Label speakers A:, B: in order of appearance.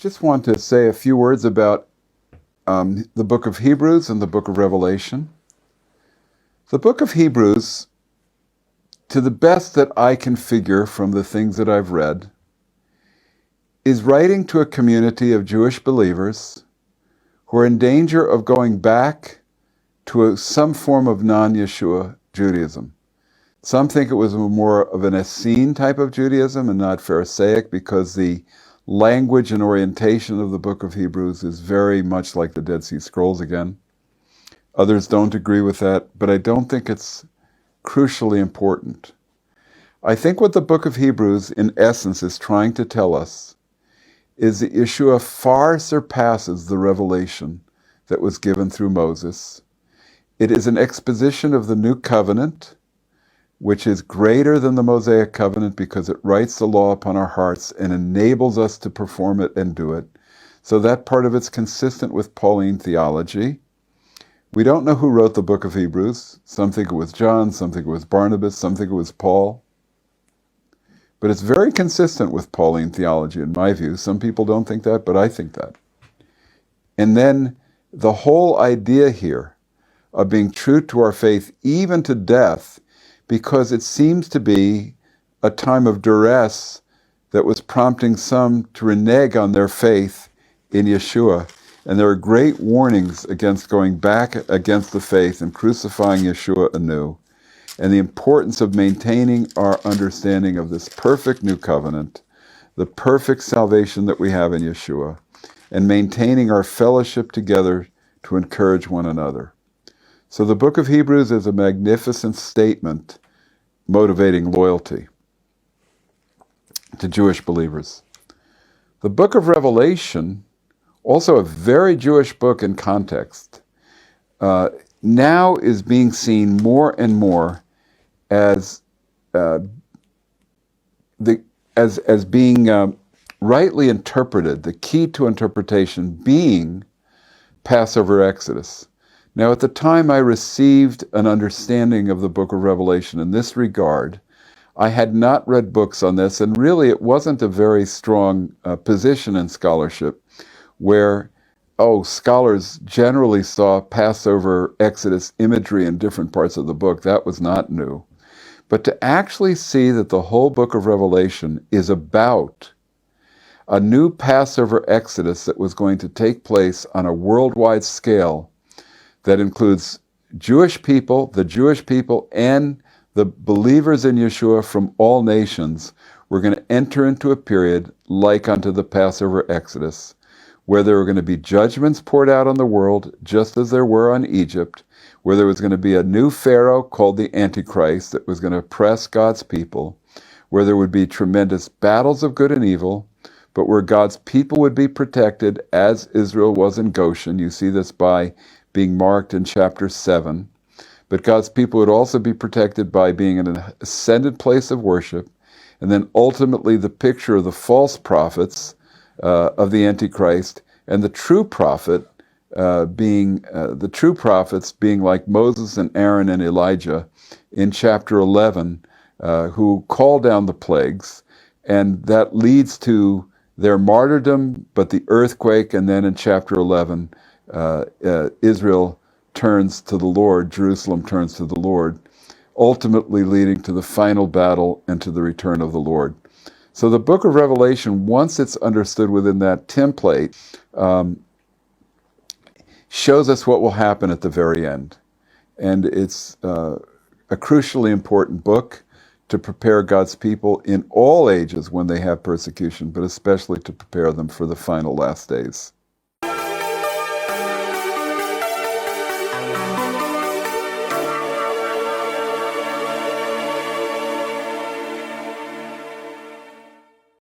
A: just want to say a few words about the book of Hebrews and the book of Revelation. The book of Hebrews, to the best that I can figure from the things that I've read, is writing to a community of Jewish believers who are in danger of going back to some form of non-Yeshua Judaism. Some think it was more of an Essene type of Judaism and not Pharisaic, because the language and orientation of the book of Hebrews is very much like the Dead Sea Scrolls again. Others don't agree with that, but I don't think it's crucially important. I think what the book of Hebrews, in essence, is trying to tell us is that Yeshua far surpasses the revelation that was given through Moses. It is an exposition of the new covenant, which is greater than the Mosaic covenant because it writes the law upon our hearts and enables us to perform it and do it. So that part of it's consistent with Pauline theology. We don't know who wrote the book of Hebrews. Some think it was John, some think it was Barnabas, some think it was Paul. But it's very consistent with Pauline theology in my view. Some people don't think that, but I think that. And then the whole idea here of being true to our faith, even to death, because it seems to be a time of duress that was prompting some to renege on their faith in Yeshua. And there are great warnings against going back against the faith and crucifying Yeshua anew, and the importance of maintaining our understanding of this perfect new covenant, the perfect salvation that we have in Yeshua, and maintaining our fellowship together to encourage one another. So the book of Hebrews is a magnificent statement motivating loyalty to Jewish believers. The book of Revelation, also a very Jewish book in context, now is being seen more and more as being rightly interpreted, the key to interpretation being Passover Exodus. Now, at the time I received an understanding of the book of Revelation in this regard, I had not read books on this, and really it wasn't a very strong position in scholarship where, scholars generally saw Passover Exodus imagery in different parts of the book. That was not new. But to actually see that the whole book of Revelation is about a new Passover Exodus that was going to take place on a worldwide scale that includes Jewish people, the Jewish people, and the believers in Yeshua from all nations, we're going to enter into a period like unto the Passover Exodus, where there were going to be judgments poured out on the world, just as there were on Egypt, where there was going to be a new Pharaoh called the Antichrist that was going to oppress God's people, where there would be tremendous battles of good and evil, but where God's people would be protected as Israel was in Goshen. You see this by being marked in chapter 7. But God's people would also be protected by being in an ascended place of worship, and then ultimately the picture of the false prophets of the Antichrist, and the true prophet being like Moses and Aaron and Elijah in chapter 11, who call down the plagues, and that leads to their martyrdom, but the earthquake, and then in chapter 11, Israel turns to the Lord, Jerusalem turns to the Lord, ultimately leading to the final battle and to the return of the Lord. So the book of Revelation, once it's understood within that template, shows us what will happen at the very end. And it's a crucially important book to prepare God's people in all ages when they have persecution, but especially to prepare them for the final last days.